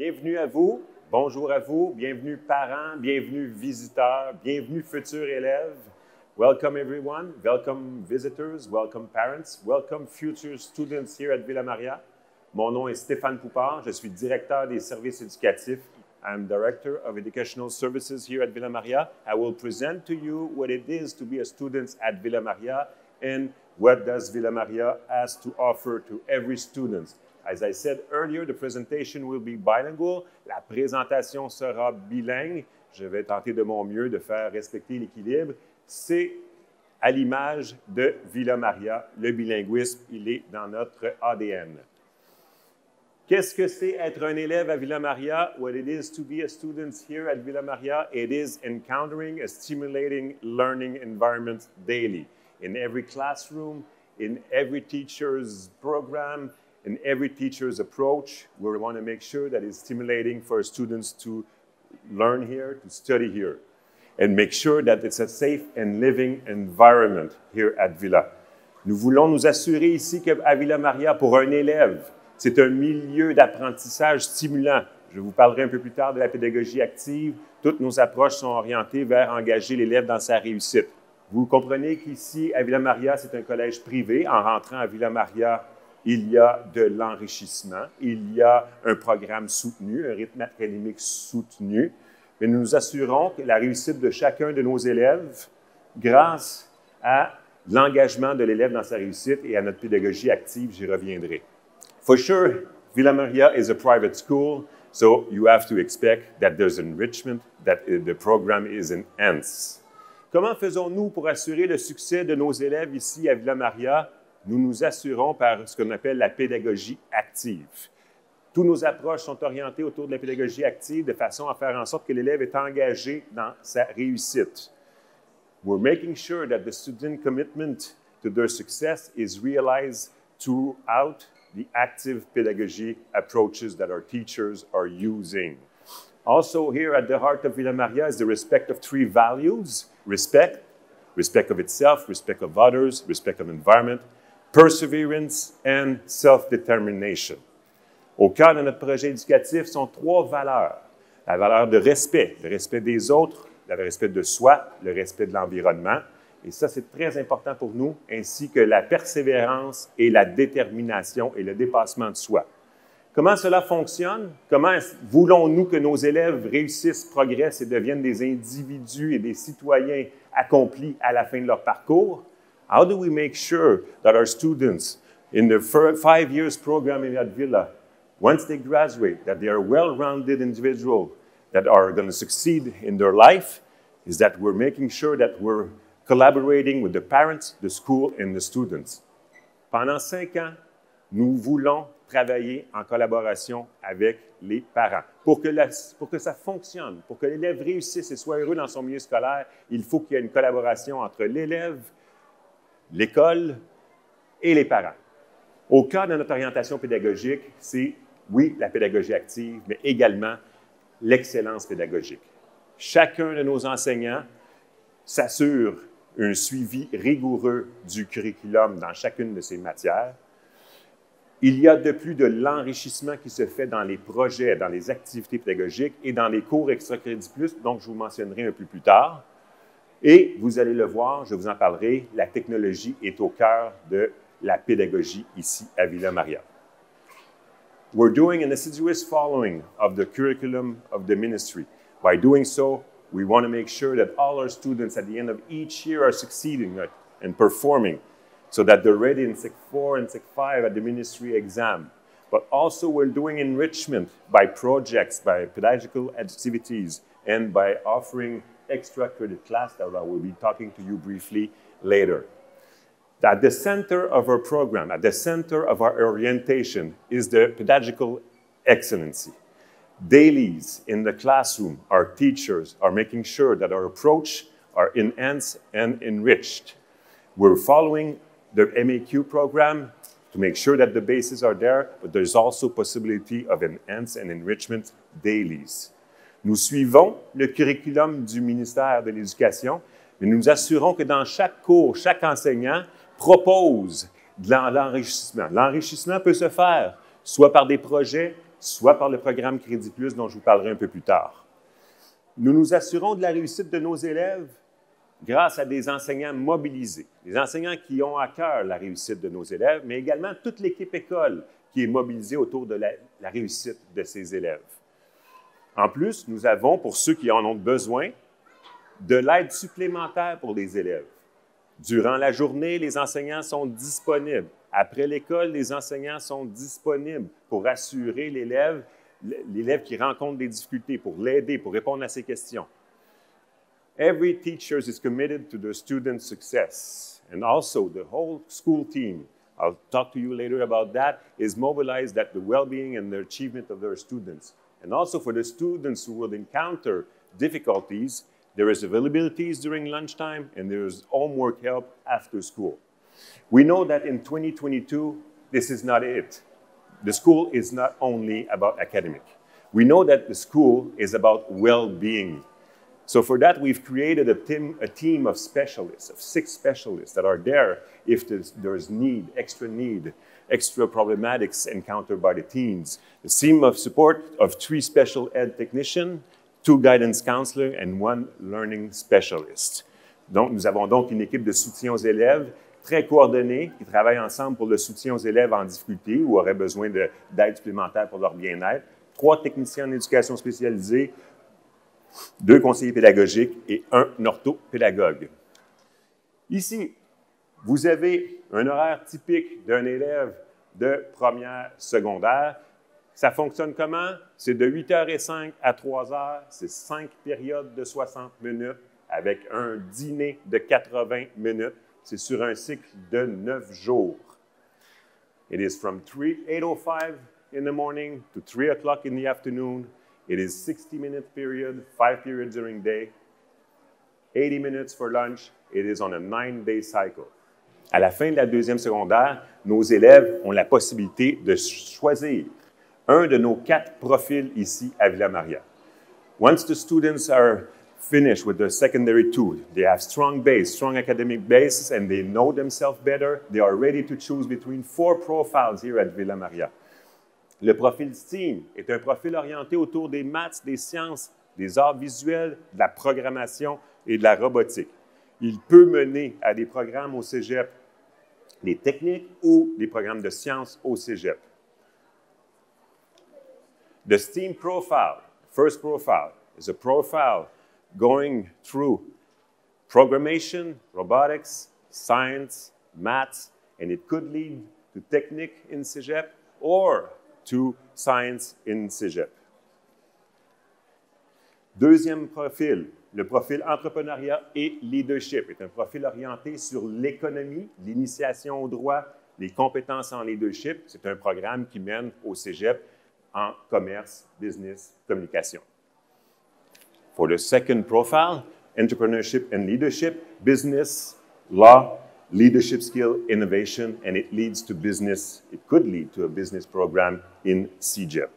Bienvenue à vous, bonjour à vous, bienvenue parents, bienvenue visiteurs, bienvenue futurs élèves. Welcome everyone, welcome visitors, welcome parents, welcome future students here at Villa Maria. Mon nom est Stéphane Poupard, je suis directeur des services éducatifs. I'm Director of Educational Services here at Villa Maria. I will present to you what it is to be a student at Villa Maria and what does Villa Maria has to offer to every student. As I said earlier, the presentation will be bilingual. La présentation sera bilingue. Je vais tenter de mon mieux de faire respecter l'équilibre. C'est à l'image de Villa Maria. Le bilinguisme, il est dans notre ADN. Qu'est-ce que c'est être un élève à Villa Maria? What it is to be a student here at Villa Maria, it is encountering a stimulating learning environment daily. In every classroom, in every teacher's program, in every teacher's approach, we want to make sure that it's stimulating for students to learn here, to study here, and make sure that it's a safe and living environment here at Villa. Nous voulons nous assurer ici qu'à Villa Maria, pour un élève, c'est un milieu d'apprentissage stimulant. Je vous parlerai un peu plus tard de la pédagogie active. Toutes nos approches sont orientées vers engager l'élève dans sa réussite. Vous comprenez qu'ici, à Villa Maria, c'est un collège privé. En rentrant à Villa Maria, il y a de l'enrichissement, il y a un programme soutenu, un rythme académique soutenu. Mais nous nous assurons que la réussite de chacun de nos élèves, grâce à l'engagement de l'élève dans sa réussite et à notre pédagogie active, j'y reviendrai. For sure, Villa Maria is a private school, so you have to expect that there's enrichment, that the program is enhanced. Comment faisons-nous pour assurer le succès de nos élèves ici à Villa Maria? Nous nous assurons par ce qu'on appelle la pédagogie active. Toutes nos approches sont orientées autour de la pédagogie active de façon à faire en sorte que l'élève est engagé dans sa réussite. We're making sure that the student commitment to their success is realized throughout the active pedagogy approaches that our teachers are using. Also here at the heart of Villa Maria is the respect of three values: respect, respect of itself, respect of others, respect of environment, perseverance and self-determination. Au cœur de notre projet éducatif sont trois valeurs. La valeur de respect, le respect des autres, le respect de soi, le respect de l'environnement. Et ça, c'est très important pour nous, ainsi que la persévérance et la détermination et le dépassement de soi. Comment cela fonctionne? Comment voulons-nous que nos élèves réussissent, progressent et deviennent des individus et des citoyens accomplis à la fin de leur parcours? How do we make sure that our students in the 5 years program at Villa, once they graduate, that they are well-rounded individuals that are going to succeed in their life, is that we're making sure that we're collaborating with the parents, the school, and the students. Pendant 5 ans, nous voulons travailler en collaboration avec les parents. Pour que ça fonctionne, pour que l'élève réussisse et soit heureux dans son milieu scolaire, il faut qu'il y ait une collaboration entre l'élève, l'école et les parents. Au cœur de notre orientation pédagogique, c'est, oui, la pédagogie active, mais également l'excellence pédagogique. Chacun de nos enseignants s'assure un suivi rigoureux du curriculum dans chacune de ces matières. Il y a de plus de l'enrichissement qui se fait dans les projets, dans les activités pédagogiques et dans les cours extra-crédit plus, donc je vous mentionnerai un peu plus tard. Et vous allez le voir, je vous en parlerai, la technologie est au cœur de la pédagogie ici à Villa Maria. We're doing an assiduous following of the curriculum of the ministry. By doing so, we want to make sure that all our students at the end of each year are succeeding and performing so that they're ready in Sec 4 and Sec 5 at the ministry exam. But also we're doing enrichment by projects, by pedagogical activities, and by offering extra credit class that I will be talking to you briefly later. At the center of our program, at the center of our orientation is the pedagogical excellency. Dailies in the classroom, our teachers are making sure that our approach are enhanced and enriched. We're following the MAQ program to make sure that the bases are there, but there's also possibility of enhanced and enrichment dailies. Nous suivons le curriculum du ministère de l'Éducation, mais nous nous assurons que dans chaque cours, chaque enseignant propose de l'enrichissement. L'enrichissement peut se faire soit par des projets, soit par le programme Crédit Plus dont je vous parlerai un peu plus tard. Nous nous assurons de la réussite de nos élèves grâce à des enseignants mobilisés, des enseignants qui ont à cœur la réussite de nos élèves, mais également toute l'équipe école qui est mobilisée autour de la réussite de ces élèves. En plus, nous avons, pour ceux qui en ont besoin, de l'aide supplémentaire pour les élèves. Durant la journée, les enseignants sont disponibles. Après l'école, les enseignants sont disponibles pour assurer l'élève qui rencontre des difficultés, pour l'aider, pour répondre à ses questions. Every teacher is committed to the student's success, and also the whole school team, I'll talk to you later about that, is mobilized at the well-being and the achievement of their students. And also for the students who will encounter difficulties, there is availabilities during lunchtime, and there is homework help after school. We know that in 2022, this is not it. The school is not only about academic. We know that the school is about well-being. So for that, we've created a team of specialists, of 6 specialists that are there if there's need, extra problematics encountered by the teens. A team of support of 3 special ed technicians, 2 guidance counselors, and 1 learning specialist. Donc, nous avons donc une équipe de soutien aux élèves très coordonnée qui travaille ensemble pour le soutien aux élèves en difficulté ou auraient besoin d'aide supplémentaire pour leur bien-être. 3 techniciens en éducation spécialisée, 2 conseillers pédagogiques et 1 orthopédagogue. Ici, vous avez un horaire typique d'un élève de première secondaire. Ça fonctionne comment? C'est de 8h05 à 3h, c'est 5 périodes de 60 minutes avec un dîner de 80 minutes. C'est sur un cycle de 9 jours. It is from 8:05 in the morning to 3 o'clock in the afternoon. It is 60-minute period, 5 periods during the day, 80 minutes for lunch. It is on a 9-day cycle. À la fin de la 2e secondaire, nos élèves ont la possibilité de choisir un de nos 4 profils ici à Villa-Maria. Once the students are finished with their secondary 2, they have strong academic base, and they know themselves better, they are ready to choose between 4 profiles here at Villa-Maria. Le profil STEAM est un profil orienté autour des maths, des sciences, des arts visuels, de la programmation et de la robotique. Il peut mener à des programmes au cégep, des techniques ou des programmes de sciences au cégep. The STEAM profile, first profile, is a profile going through programmation, robotics, science, maths, and it could lead to technique in cégep or to science in cégep. Deuxième profil, le profil entrepreneuriat et leadership est un profil orienté sur l'économie, l'initiation au droit, les compétences en leadership. C'est un programme qui mène au cégep en commerce, business, communication. For the second profile, entrepreneurship and leadership, business, law, leadership skill, innovation, and it leads to business. It could lead to a business program in CEGEP.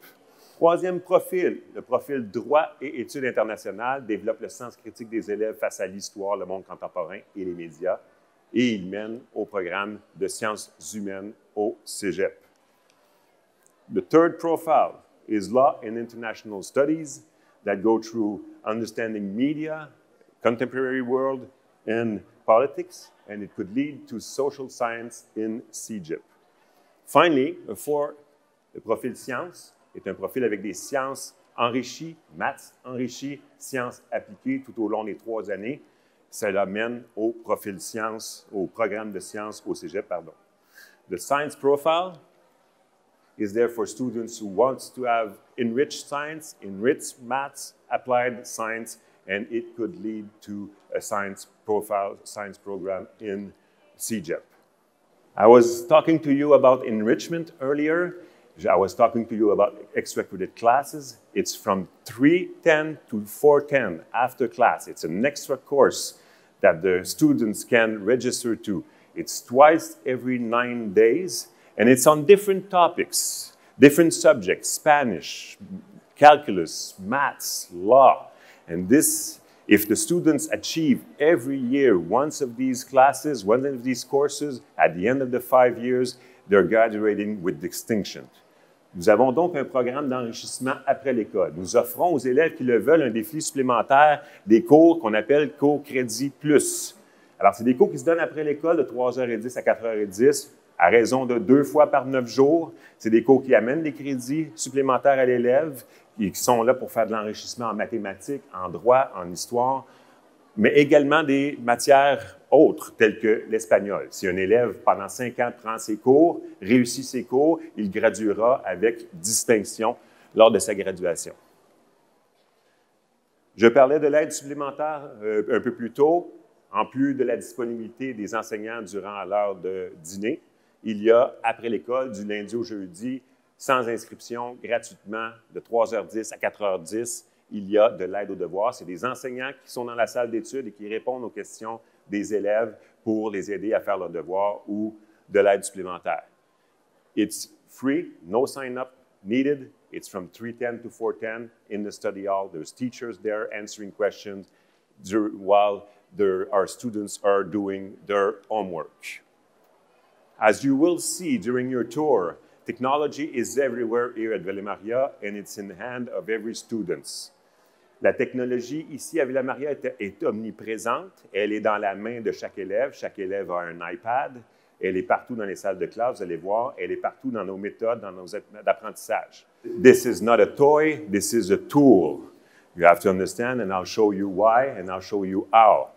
Troisième profil, le profil droit et études internationales, développe le sens critique des élèves face à l'histoire, le monde contemporain et les médias, et il mène au programme de sciences humaines au CEGEP. The third profile is law and international studies that go through understanding media, contemporary world, and politics, and it could lead to social science in CEGEP. Finally, le profil sciences est un profil avec des sciences enrichies, maths enrichies, sciences appliquées tout au long des 3 années. Cela mène au profil sciences, au programme de sciences au cégep, pardon. The science profile is there for students who want to have enriched science, enriched maths, applied science, and it could lead to a science profile, science program in CEGEP. I was talking to you about enrichment earlier. I was talking to you about extracurricular classes. It's from 3:10 to 4:10 after class. It's an extra course that the students can register to. It's twice every 9 days, and it's on different topics, different subjects, Spanish, calculus, maths, law. And this, if the students achieve every year one of these classes, one of these courses, at the end of the 5 years, they're graduating with distinction. Nous avons donc un programme d'enrichissement après l'école. Nous offrons aux élèves qui le veulent un défi supplémentaire des cours qu'on appelle cours Crédit Plus. Alors, c'est des cours qui se donnent après l'école de 3h10 à 4h10 à raison de 2 fois par 9 jours. C'est des cours qui amènent des crédits supplémentaires à l'élève et qui sont là pour faire de l'enrichissement en mathématiques, en droit, en histoire, mais également des matières autres, telles que l'espagnol. Si un élève, pendant 5 ans, prend ses cours, réussit ses cours, il graduera avec distinction lors de sa graduation. Je parlais de l'aide supplémentaire un peu plus tôt. En plus de la disponibilité des enseignants durant l'heure de dîner, il y a, après l'école, du lundi au jeudi, sans inscription, gratuitement, de 3h10 à 4h10, il y a de l'aide aux devoirs. C'est des enseignants qui sont dans la salle d'études et qui répondent aux questions des élèves pour les aider à faire leurs devoirs ou de l'aide supplémentaire. It's free, no sign-up needed. It's from 3:10 to 4:10 in the study hall. There's teachers there answering questions while our students are doing their homework. As you will see during your tour, technology is everywhere here at Villa Maria, and it's in the hand of every student. La technologie ici à Villa Maria est omniprésente. Elle est dans la main de chaque élève. Chaque élève a un iPad. Elle est partout dans les salles de classe, vous allez voir. Elle est partout dans nos méthodes, dans nos apprentissage. This is not a toy, this is a tool. You have to understand, and I'll show you why, and I'll show you how.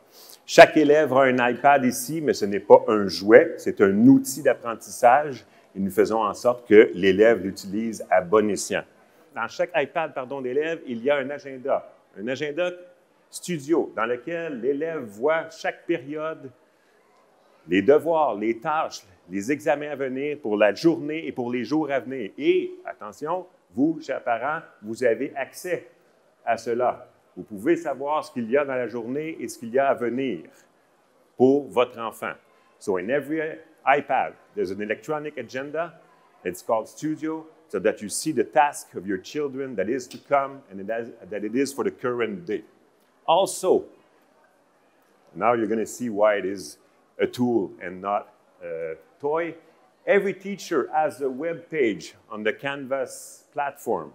Chaque élève a un iPad ici, mais ce n'est pas un jouet, c'est un outil d'apprentissage et nous faisons en sorte que l'élève l'utilise à bon escient. Dans chaque iPad d'élève, il y a un agenda studio dans lequel l'élève voit chaque période, les devoirs, les tâches, les examens à venir pour la journée et pour les jours à venir. Et, attention, vous, chers parents, vous avez accès à cela. Vous pouvez savoir ce qu'il y a dans la journée et ce qu'il y a à venir pour votre enfant. So in every iPad, there's an electronic agenda. It's called Studio, so that you see the task of your children that is to come and that it is for the current day. Also, now you're going to see why it is a tool and not a toy. Every teacher has a web page on the Canvas platform.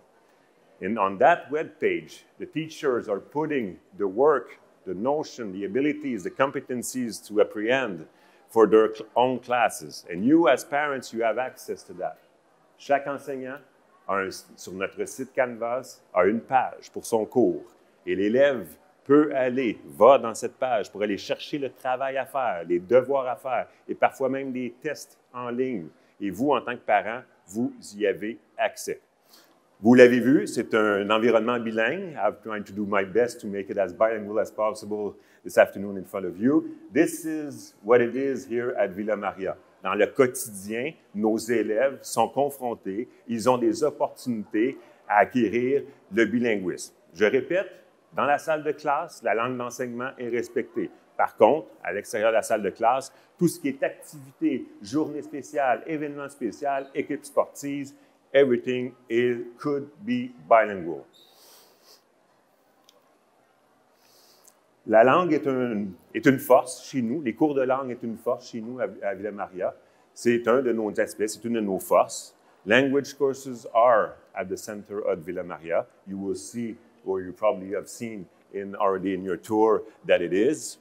And on that web page, the teachers are putting the work, the notion, the abilities, the competencies to apprehend for their own classes. And you, as parents, you have access to that. Chaque enseignant, sur notre site Canvas, a une page pour son cours. Et l'élève va dans cette page pour aller chercher le travail à faire, les devoirs à faire, et parfois même des tests en ligne. Et vous, en tant que parent, vous y avez accès. Vous l'avez vu, c'est un environnement bilingue. I'm trying to do my best to make it as bilingual as possible this afternoon in front of you. This is what it is here at Villa Maria. Dans le quotidien, nos élèves sont confrontés, ils ont des opportunités à acquérir le bilinguisme. Je répète, dans la salle de classe, la langue d'enseignement est respectée. Par contre, à l'extérieur de la salle de classe, tout ce qui est activité, journée spéciale, événement spécial, équipe sportive, everything could be bilingual. La langue est une force chez nous. Les cours de langue est une force chez nous à Villa Maria. C'est un de nos aspects, c'est une de nos forces. Language courses are at the center of Villa Maria. You will see, or you probably have seen already in your tour, that it is.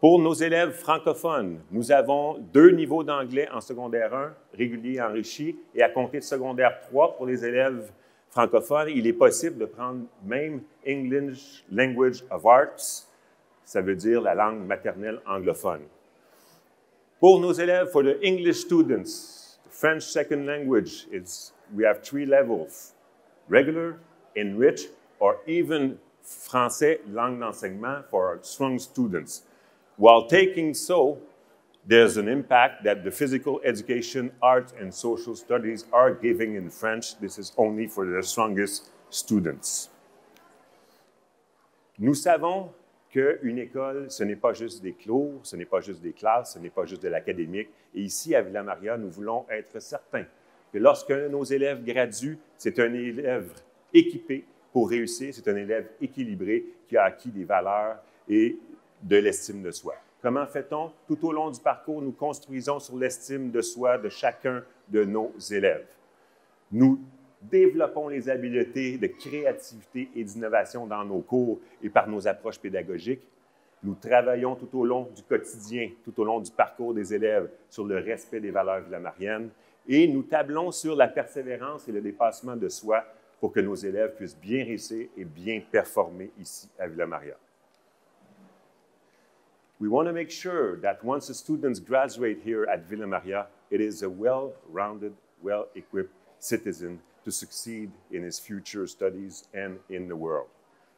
Pour nos élèves francophones, nous avons 2 niveaux d'anglais en secondaire 1, régulier et enrichi, et à compter de secondaire 3 pour les élèves francophones, il est possible de prendre même English Language of Arts, ça veut dire la langue maternelle anglophone. Pour nos élèves, for the English students, the French second language, we have 3 levels, regular, enriched, or even français, langue d'enseignement for our strong students. While taking so, there's an impact that the physical education, arts, and social studies are giving in French. This is only for the strongest students. Nous savons qu'une école, ce n'est pas juste des cours, ce n'est pas juste des classes, ce n'est pas juste de l'académique. Et ici, à Villa Maria, nous voulons être certains que lorsque nos élèves graduent, c'est un élève équipé pour réussir, c'est un élève équilibré qui a acquis des valeurs et de l'estime de soi. Comment fait-on? Tout au long du parcours, nous construisons sur l'estime de soi de chacun de nos élèves. Nous Développons les habiletés de créativité et d'innovation dans nos cours et par nos approches pédagogiques. Nous travaillons tout au long du quotidien, tout au long du parcours des élèves sur le respect des valeurs villamariennes et nous tablons sur la persévérance et le dépassement de soi pour que nos élèves puissent bien réussir et bien performer ici à Villa-Maria. We want to make sure that once the students graduate here at Villa-Maria, it is a well-rounded, well-equipped citizen to succeed in his future studies and in the world.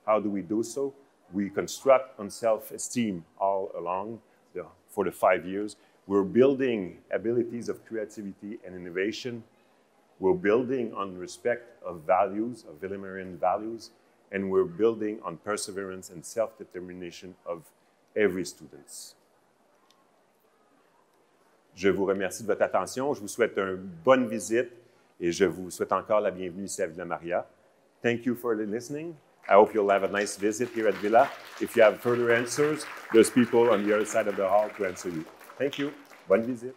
How do we do so? We construct on self-esteem all along for the 5 years. We're building abilities of creativity and innovation. We're building on respect of values, of Villamarian values, and we're building on perseverance and self-determination of every student. Je vous remercie de votre attention. Je vous souhaite une bonne visite et je vous souhaite encore la bienvenue ici à Villa-Maria. Thank you for listening. I hope you'll have a nice visit here at Villa. If you have further answers, there's people on the other side of the hall to answer you. Thank you. Bonne visite.